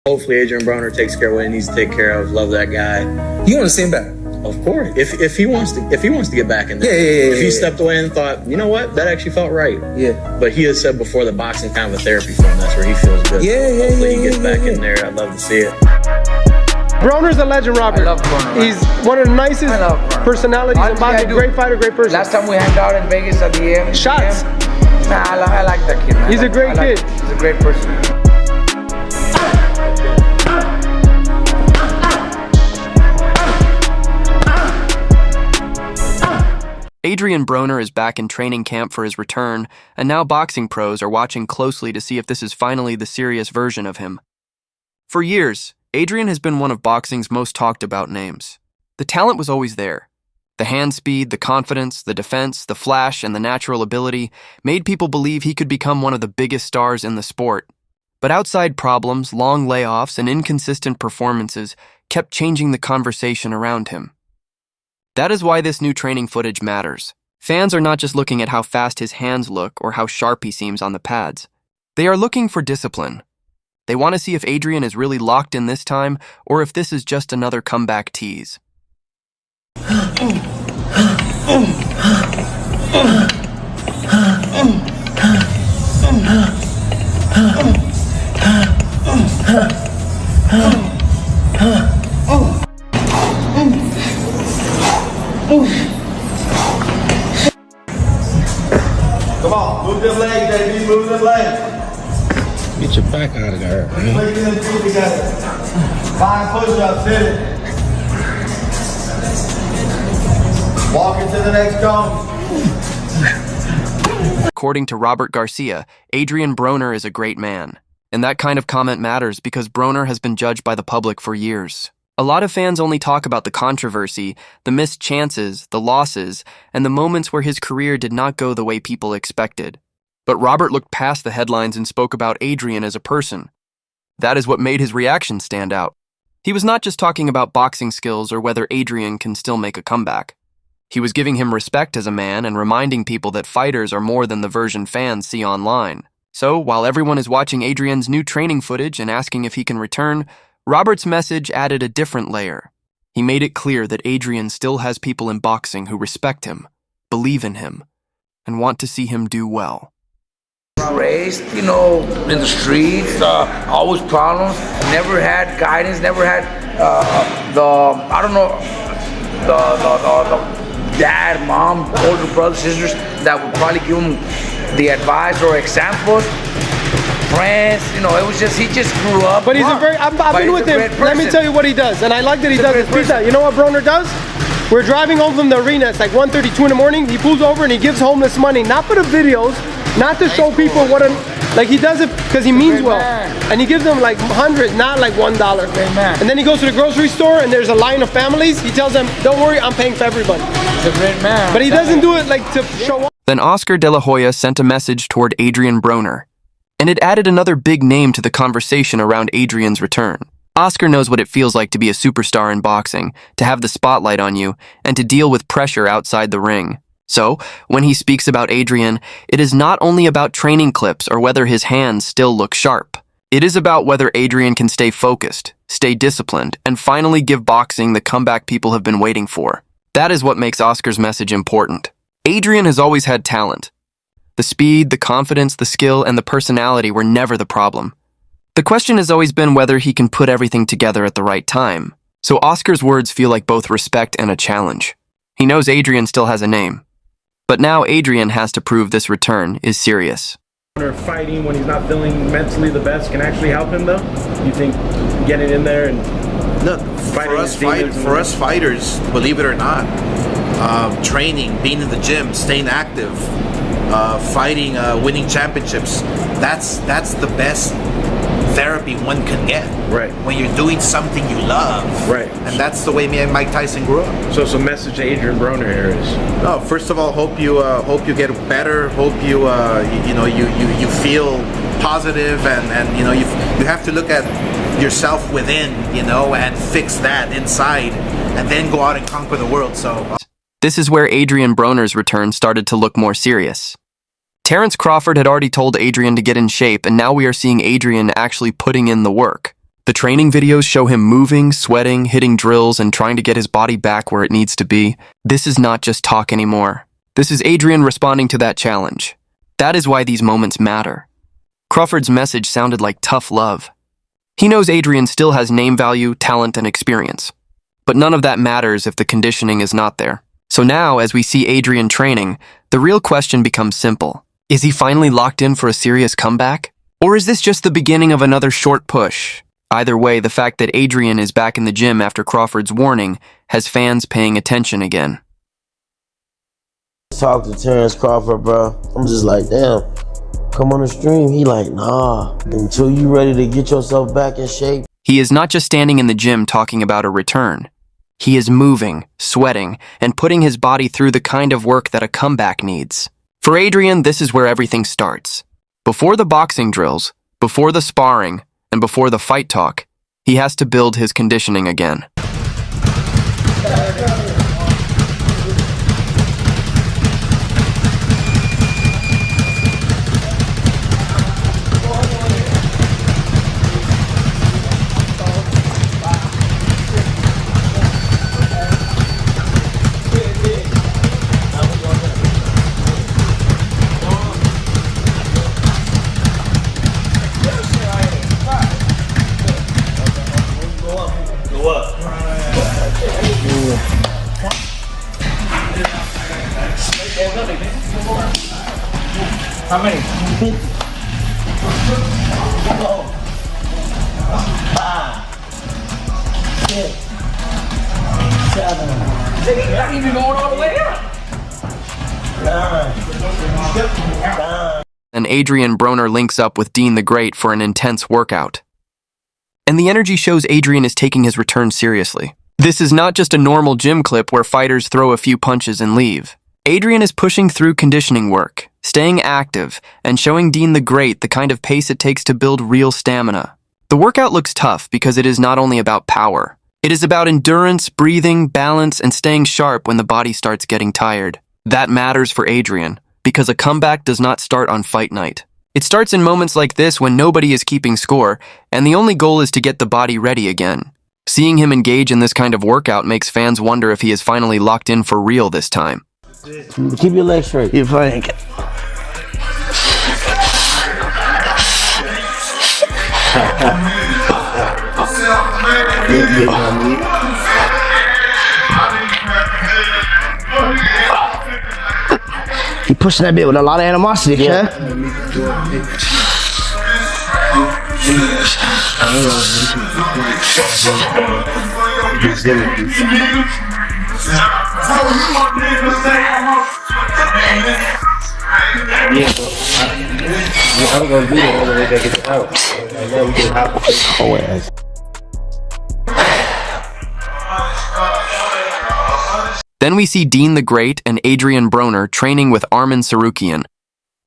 Hopefully Adrien Broner takes care of what he needs to take care of. Love that guy. You want to see him back? Of course. If he wants to get back in there. If he stepped away and thought, you know what, that actually felt right. Yeah. But he has said before the boxing kind of a therapy for him. That's where he feels good. Hopefully he gets back in there. I'd love to see it. Broner's a legend, Robert. I love Broner. He's one of the nicest personalities in boxing. Great fighter, great person. Last time we hanged out in Vegas at the AM. Shots. Nah, I like that kid, man. He's a great kid. He's a great person. Adrien Broner is back in training camp for his return, and now boxing pros are watching closely to see if this is finally the serious version of him. For years, Adrien has been one of boxing's most talked about names. The talent was always there. The hand speed, the confidence, the defense, the flash, and the natural ability made people believe he could become one of the biggest stars in the sport. But outside problems, long layoffs, and inconsistent performances kept changing the conversation around him. That is why this new training footage matters. Fans are not just looking at how fast his hands look or how sharp he seems on the pads. They are looking for discipline. They want to see if Adrien is really locked in this time or if this is just another comeback tease. Come on, move them legs, baby, move them legs. Get your back out of there, man. Put them feet together. 5 push-ups, hit it. Walk into the next cone. According to Robert Garcia, Adrien Broner is a great man. And that kind of comment matters because Broner has been judged by the public for years. A lot of fans only talk about the controversy, the missed chances, the losses, and the moments where his career did not go the way people expected. But Robert looked past the headlines and spoke about Adrien as a person. That is what made his reaction stand out. He was not just talking about boxing skills or whether Adrien can still make a comeback. He was giving him respect as a man and reminding people that fighters are more than the version fans see online. So, while everyone is watching Adrien's new training footage and asking if he can return, Robert's message added a different layer. He made it clear that Adrien still has people in boxing who respect him, believe in him, and want to see him do well. Raised, in the streets, always problems, never had guidance, never had the dad, mom, older brothers, sisters that would probably give him the advice or examples. Friends, it was just, he just grew up. But he's a very, I've been with him. Let me tell you what he does. And I like that he does this pizza. You know what Broner does? We're driving home from the arena. It's like 1:32 in the morning. He pulls over and he gives homeless money, not for the videos, not to show people what he does it because he means well. And he gives them like 100, not like $1. And then he goes to the grocery store and there's a line of families. He tells them, don't worry, I'm paying for everybody. He's a great man. But he doesn't do it like to show off. Then Oscar De La Hoya sent a message toward Adrien Broner, and it added another big name to the conversation around Adrien's return. Oscar knows what it feels like to be a superstar in boxing, to have the spotlight on you, and to deal with pressure outside the ring. So, when he speaks about Adrien, it is not only about training clips or whether his hands still look sharp. It is about whether Adrien can stay focused, stay disciplined, and finally give boxing the comeback people have been waiting for. That is what makes Oscar's message important. Adrien has always had talent. The speed, the confidence, the skill, and the personality were never the problem. The question has always been whether he can put everything together at the right time. So Oscar's words feel like both respect and a challenge. He knows Adrien still has a name. But now Adrien has to prove this return is serious. Fighting when he's not feeling mentally the best can actually help him, though? You think getting in there and look, for us fighters, believe it or not, training, being in the gym, staying active, fighting, winning championships, that's the best therapy one can get. Right. When you're doing something you love. Right. And that's the way me and Mike Tyson grew up. So message to Adrien Broner here is? No, first of all, hope you get better. Hope you feel positive, and you have to look at yourself within, and fix that inside, and then go out and conquer the world. So this is where Adrien Broner's return started to look more serious. Terrence Crawford had already told Adrien to get in shape, and now we are seeing Adrien actually putting in the work. The training videos show him moving, sweating, hitting drills, and trying to get his body back where it needs to be. This is not just talk anymore. This is Adrien responding to that challenge. That is why these moments matter. Crawford's message sounded like tough love. He knows Adrien still has name value, talent, and experience. But none of that matters if the conditioning is not there. So now, as we see Adrien training, the real question becomes simple. Is he finally locked in for a serious comeback? Or is this just the beginning of another short push? Either way, the fact that Adrien is back in the gym after Crawford's warning has fans paying attention again. Talk to Terrence Crawford, bro. I'm just like, damn, come on the stream. He like, nah, until you ready to get yourself back in shape. He is not just standing in the gym talking about a return. He is moving, sweating, and putting his body through the kind of work that a comeback needs. For Adrien, this is where everything starts. Before the boxing drills, before the sparring, and before the fight talk, he has to build his conditioning again. How many? 5, 6, 7, Not even going all the way up. 9. And Adrien Broner links up with Dean the Great for an intense workout. And the energy shows Adrien is taking his return seriously. This is not just a normal gym clip where fighters throw a few punches and leave. Adrien is pushing through conditioning work, staying active, and showing Dean the Great the kind of pace it takes to build real stamina. The workout looks tough because it is not only about power. It is about endurance, breathing, balance, and staying sharp when the body starts getting tired. That matters for Adrien, because a comeback does not start on fight night. It starts in moments like this when nobody is keeping score, and the only goal is to get the body ready again. Seeing him engage in this kind of workout makes fans wonder if he is finally locked in for real this time. Keep your legs straight. You're fine. You pushing that bit with a lot of animosity, yeah. I'm gonna do that all the way back in the house. And then we can hop the Then we see Dean the Great and Adrien Broner training with Arman Sarukian.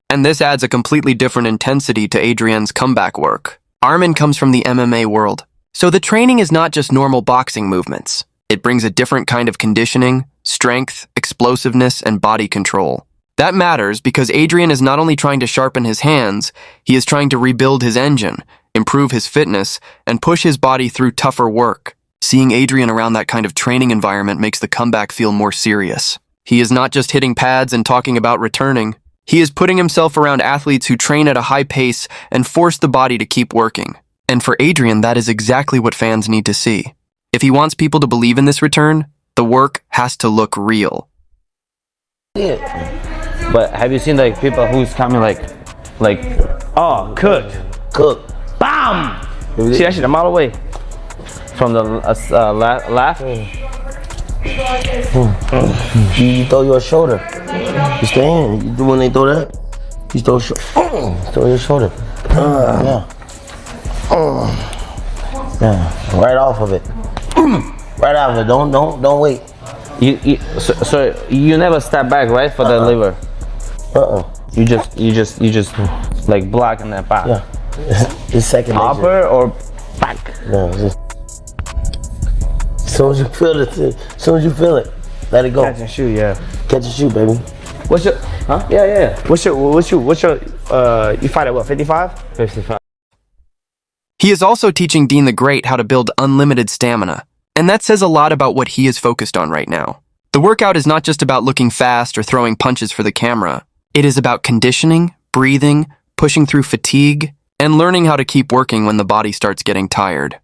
And this adds a completely different intensity to Adrien's comeback work. Arman comes from the MMA world, so the training is not just normal boxing movements. It brings a different kind of conditioning, strength, explosiveness, and body control. That matters because Adrien is not only trying to sharpen his hands, he is trying to rebuild his engine, improve his fitness, and push his body through tougher work. Seeing Adrien around that kind of training environment makes the comeback feel more serious. He is not just hitting pads and talking about returning. He is putting himself around athletes who train at a high pace and force the body to keep working. And for Adrien, that is exactly what fans need to see. If he wants people to believe in this return, the work has to look real. But have you seen like people who's coming like, oh, cooked, bam! See that shit a mile away from the left. You throw your shoulder. You stay in. You do when they throw that. You throw your shoulder. Yeah. Yeah. Right off of it. Right off of it. Don't wait. So you never step back, right, for the liver. You just like block and then back. Yeah. It's second nature. Upper or back. No. Just, as soon as you feel it, let it go. Catch and shoot, yeah. Catch and shoot, baby. What's your? Huh? Yeah. What's your? You fight at what? 55? 55. He is also teaching Dean the Great how to build unlimited stamina, and that says a lot about what he is focused on right now. The workout is not just about looking fast or throwing punches for the camera. It is about conditioning, breathing, pushing through fatigue, and learning how to keep working when the body starts getting tired.